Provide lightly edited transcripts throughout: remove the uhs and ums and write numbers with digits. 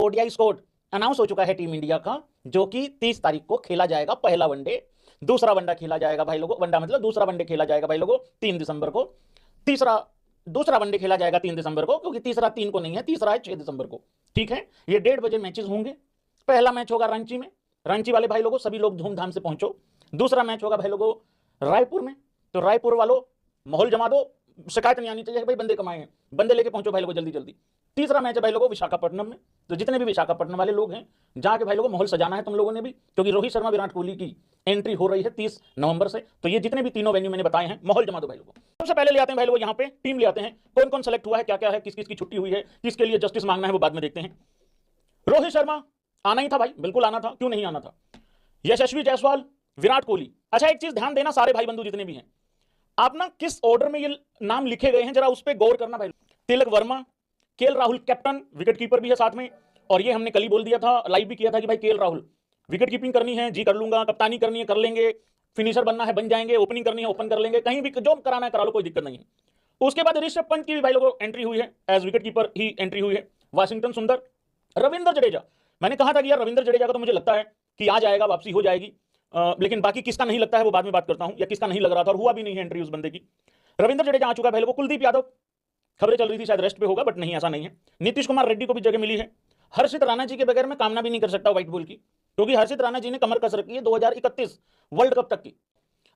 ODI squad announce हो चुका है टीम इंडिया का, जो कि 30 तारीख को खेला जाएगा पहला वनडे। दूसरा वनडा खेला जाएगा भाई लोगों, वनडा मतलब दूसरा वनडे खेला जाएगा भाई लोगों 3 दिसंबर को। दूसरा वनडे खेला जाएगा 3 दिसंबर को, क्योंकि तीसरा 3 को नहीं है, तीसरा है 6 दिसंबर को। ठीक है, ये 1:30 बजे मैचेस होंगे। पहला मैच होगा रांची में, रांची वाले भाई लोगों सभी लोग धूमधाम से पहुंचो। दूसरा मैच होगा भाई लोगों रायपुर में, तो रायपुर वालों माहौल जमा दो, शिकायत नहीं आनी चाहिए भाई, बंदे कमाए हैं, बंदे लेके पहुंचो भाई लोगों जल्दी जल्दी। तीसरा मैच है भाई लोगों विशाखापट्टनम में, तो जितने भी विशाखापट्टनम वाले लोग हैं जाके भाई लोगों माहौल सजाना है तुम लोगों ने भी, क्योंकि रोहित शर्मा विराट कोहली की एंट्री हो रही है 30 नवंबर से। तो ये जितने भी तीनों वेन्यू मैंने बताए हैं, माहौल जमा दो भाई लोगों। सबसे पहले ले आते हैं भाई लोगों यहाँ पे टीम ले आते हैं, कौन कौन सेलेक्ट हुआ है, क्या क्या है, किस किस की छुट्टी हुई है, किसके लिए जस्टिस मांगना है वो बाद में देखते हैं। रोहित शर्मा आना ही था भाई, बिल्कुल आना था, क्यों नहीं आना था। यशस्वी जायसवाल, विराट कोहली। अच्छा एक चीज ध्यान देना सारे भाई बंधु जितने भी हैं, आप ना किस ऑर्डर में ये नाम लिखे गए हैं जरा उस पर गौर करना भाई। Tilak Varma, KL Rahul captain, wicket keeper भी है साथ में, और ये हमने कल ही बोल दिया था, लाइव भी किया था कि भाई केएल राहुल विकेट कीपिंग करनी है जी कर लूंगा, कप्तानी करनी है कर लेंगे, फिनिशर बनना है बन जाएंगे, ओपनिंग करनी है ओपन कर लेंगे, कहीं भी जो कराना है करा लो, कोई दिक्कत नहीं है। उसके बाद ऋषभ पंत की भी भाई लोगों एंट्री हुई है, एज विकेट कीपर ही एंट्री हुई है। वाशिंगटन सुंदर, रविंद्र जडेजा, मैंने कहा था कि यार रविंद्र जडेजा का तो मुझे लगता है कि आ जाएगा, वापसी हो जाएगी, लेकिन बाकी किसका नहीं लगता है वो बाद में बात करता हूं, या किसका नहीं लग रहा था और हुआ भी नहीं है एंट्री उस बंदे की। रविंद्र जडेजा आ चुका है भाई लोगों। कुलदीप यादव, खबरें चल रही थी शायद रेस्ट पे होगा, बट नहीं ऐसा नहीं है। नीतीश कुमार रेड्डी को भी जगह मिली है। हर्षित राणा जी के बगैर मैं कामना भी नहीं कर सकता व्हाइट बॉल की, क्योंकि हर्षित राणा जी ने कमर कस रखी है 2031 वर्ल्ड कप तक की।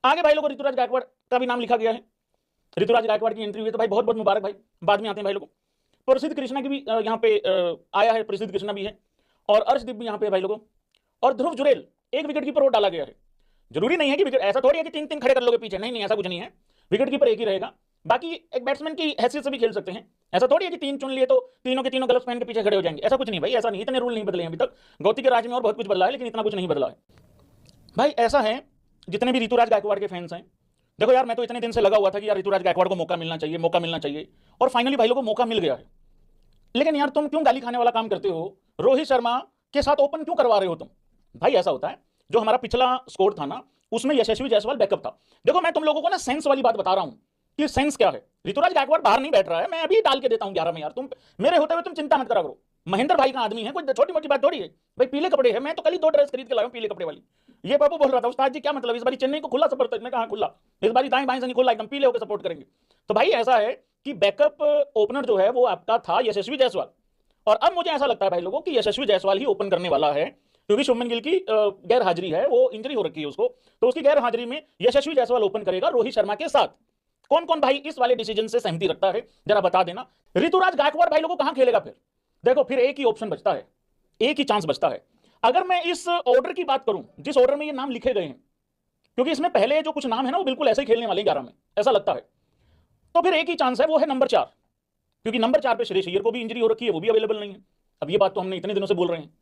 आगे भाई लोगों ऋतुराज गायकवाड़ का भी नाम लिखा गया है। ऋतुराज गायकवाड़ की एंट्री हुई है, तो भाई बहुत बहुत मुबारक भाई, बाद में आते हैं भाई लोगों। प्रसिद्ध कृष्णा की भी यहाँ पे आया है, प्रसिद्ध कृष्णा भी है, और अर्शदीप भी यहाँ पे भाई लोगों, और ध्रुव जुरेल एक विकेट कीपर और डाला गया है। जरूरी नहीं है कि विकेट, ऐसा थोड़ी है कि 3-3 खड़े कर लोगे पीछे, नहीं नहीं ऐसा कुछ नहीं है, विकेट कीपर एक ही रहेगा, बाकी एक बैट्समैन की हैसियत से भी खेल सकते हैं। ऐसा थोड़ी है कि 3 चुन लिए तो तीनों के तीनों ग्लव्स पहन के पीछे खड़े हो जाएंगे, ऐसा कुछ नहीं भाई, ऐसा नहीं, इतने रूल नहीं बदले हैं अभी तक। गौती के राज में और बहुत कुछ बदला है, लेकिन इतना कुछ नहीं बदला है भाई। ऐसा है जितने भी ऋतुराज गायकवाड़ के फैंस हैं, देखो यार मैं तो इतने दिन से लगा हुआ था कि यार ऋतुराज गायकवाड़ को मौका मिलना चाहिए, मौका मिलना चाहिए, और फाइनली भाई लोगों को मौका मिल गया है। लेकिन यार तुम क्यों गाली खाने वाला काम करते हो, रोहित शर्मा के साथ ओपन क्यों करवा रहे हो तुम भाई। ऐसा होता है, जो हमारा पिछला स्कोर था ना उसमें यशस्वी जायसवाल बैकअप था। देखो मैं तुम लोगों को ना सेंस वाली बात बता रहा हूं कि सेंस क्या है। ऋतुराज गायकवाड़ बाहर नहीं बैठ रहा है, मैं अभी डाल के देता हूं 11 में, यार तुम मेरे होते हुए तुम चिंता मत करा करो। महेंद्र भाई का आदमी है, कोई छोटी मोटी बात थोड़ी है भाई। पीले कपड़े है, मैं तो कल ही 2 ड्रेस खरीद के लाया हूं पीले कपड़े वाली। ये बाबू बोल रहा था उस्ताद जी क्या मतलब इस बार चेन्नई को खुला सपोर्ट, मैं कहा खुला, इस बार दाएं बाएं से नहीं खुला, एकदम पीले होकर सपोर्ट करेंगे। तो भाई ऐसा है कि बैकअप ओपनर जो है वो आपका था यशस्वी जायसवाल, और अब मुझे ऐसा लगता है भाई लोगों कि यशस्वी जायसवाल ही ओपन करने वाला है, क्योंकि शुभमन गिल की गैर हाजिरी है, वो इंजरी हो रखी है उसको, तो उसकी गैर हाजिरी में यशस्वी जायसवाल ओपन करेगा रोहित शर्मा के साथ। कौन कौन भाई इस वाले डिसीजन से सहमति रखता है जरा बता देना। ऋतुराज गायकवाड़ भाई लोगों कहां खेलेगा फिर, देखो फिर एक ही ऑप्शन बचता है, एक ही चांस बचता है। अगर मैं इस ऑर्डर की बात करूं जिस ऑर्डर में ये नाम लिखे गए हैं, क्योंकि इसमें पहले जो कुछ नाम है ना वो बिल्कुल ऐसे ही खेलने वाले 11 में, ऐसा लगता है, तो फिर एक ही चांस है, वो है नंबर 4, क्योंकि नंबर 4 पे श्रेयस अय्यर को भी इंजरी हो रखी है, वो भी अवेलेबल नहीं है। अब ये बात तो हमने इतने दिनों से बोल रहे हैं,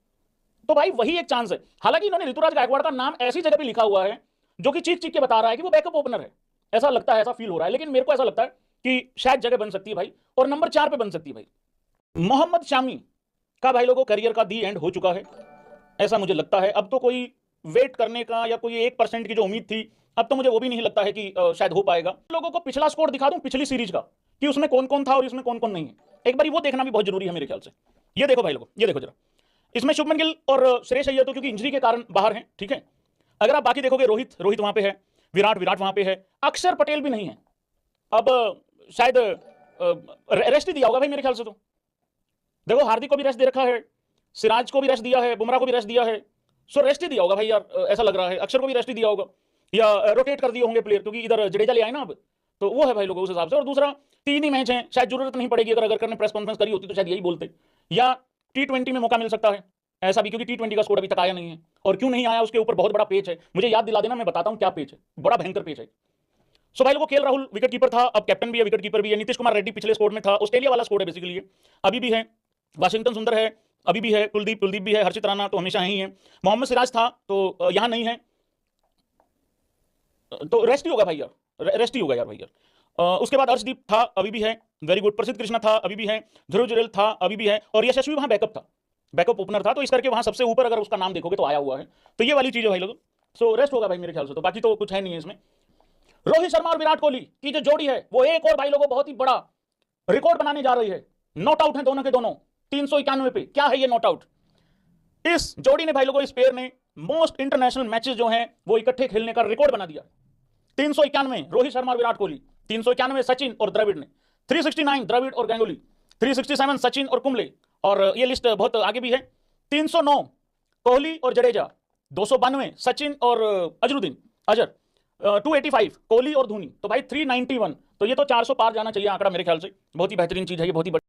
तो भाई वही एक चांस है। हालांकि इन्होंने ऋतुराज गायकवाड़ का नाम ऐसी जगह पे लिखा हुआ है जो कि चीख चीख के बता रहा है कि वो बैकअप ओपनर है, ऐसा लगता है, ऐसा फील हो रहा है, लेकिन मेरे को ऐसा लगता है कि शायद जगह बन सकती है भाई, और नंबर 4 पे बन सकती है भाई। मोहम्मद शामी का भाई लोगों करियर का दी एंड हो चुका है, ऐसा मुझे लगता है। अब तो कोई वेट करने का या कोई 1% की जो उम्मीद थी, अब तो मुझे वो भी नहीं लगता है कि शायद हो पाएगा। लोगों को पिछला स्कोर दिखा दूं पिछली सीरीज का, कि उसमें कौन कौन था और इसमें कौन कौन नहीं है, एक बार वो देखना भी बहुत जरूरी है मेरे ख्याल से। ये देखो भाई लोगों, ये देखो जरा, इसमें शुभमन गिल और श्रेयस अय्यर तो क्योंकि इंजरी के कारण बाहर हैं, ठीक है। अगर आप बाकी देखोगे, रोहित वहां पे है, विराट वहां पे है, अक्षर पटेल भी नहीं है। अब शायद रेस्ट ही दिया होगा भाई मेरे ख्याल से। तो देखो हार्दिक को भी रेस्ट दे रखा है, सिराज को भी रेस्ट दिया है, बुमराह को भी रेस्ट दिया है, सो रेस्ट ही दिया होगा भाई यार, ऐसा लग रहा है। अक्षर को भी रेस्ट ही दिया होगा, या रोटेट कर दिए होंगे प्लेयर, क्योंकि इधर जडेजा ले आए ना अब, तो वो है भाई लोगों उस हिसाब से। और दूसरा 3 ही मैच हैं, शायद जरूरत नहीं पड़ेगी, अगर करने प्रेस कॉन्फ्रेंस करी होती तो शायद यही बोलते, या T20 में मौका मिल सकता है, ऐसा भी, क्योंकि T20 का स्कोर अभी तक आया नहीं है, और क्यों नहीं आया उसके ऊपर बहुत बड़ा पेच है, मुझे याद दिला देना, मैं बताता हूं क्या पेच है, बड़ा भयंकर पेच है। सो भाई लोगों केएल राहुल विकेट कीपर था, अब कैप्टन भी है, विकेट कीपर भी है। नीतीश कुमार रेड्डी पिछले स्कोर में था, ऑस्ट्रेलिया वाला स्कोर है बेसिकली ये, अभी भी है। वाशिंगटन सुंदर है, अभी भी है। कुलदीप भी है। हर्षित राणा तो हमेशा ही है। मोहम्मद सिराज था तो यहां नहीं है, तो रेस्ट ही होगा भाई यार, रेस्ट ही होगा यार भाई यार। उसके बाद अर्शदीप था, अभी भी है, वेरी गुड। प्रसिद्ध कृष्णा था, अभी भी है। ध्रुव जुरेल था, अभी भी है। और यशस्वी वहां बैकअप था, बैकअप ओपनर था, तो इस करके वहां सबसे ऊपर अगर उसका नाम देखोगे तो आया हुआ है। तो ये वाली चीज है भाई लोग, सो रेस्ट होगा भाई मेरे ख्याल से, तो बाकी तो कुछ है नहीं है इसमें। रोहित शर्मा और विराट कोहली की जो जोड़ी है वो एक और भाई लोगों बहुत ही बड़ा रिकॉर्ड बनाने जा रही है। नॉट आउट है दोनों के दोनों 391 पे। क्या है ये नॉट आउट? इस जोड़ी ने भाई लोगों, इस पेयर ने मोस्ट इंटरनेशनल मैचेस जो हैं वो इकट्ठे खेलने का रिकॉर्ड बना दिया। 391 रोहित शर्मा और विराट कोहली, 391 सचिन और द्रविड़ ने, 369 द्रविड़ और गांगुली, 367 सचिन और कुंबले, और ये लिस्ट बहुत आगे भी है। 309 कोहली और जडेजा, 292 सचिन और अजर, 285 कोहली और धोनी। तो भाई 391, तो ये तो 400 पार जाना चाहिए आंकड़ा मेरे ख्याल से। बहुत ही बेहतरीन चीज है ये, बहुत ही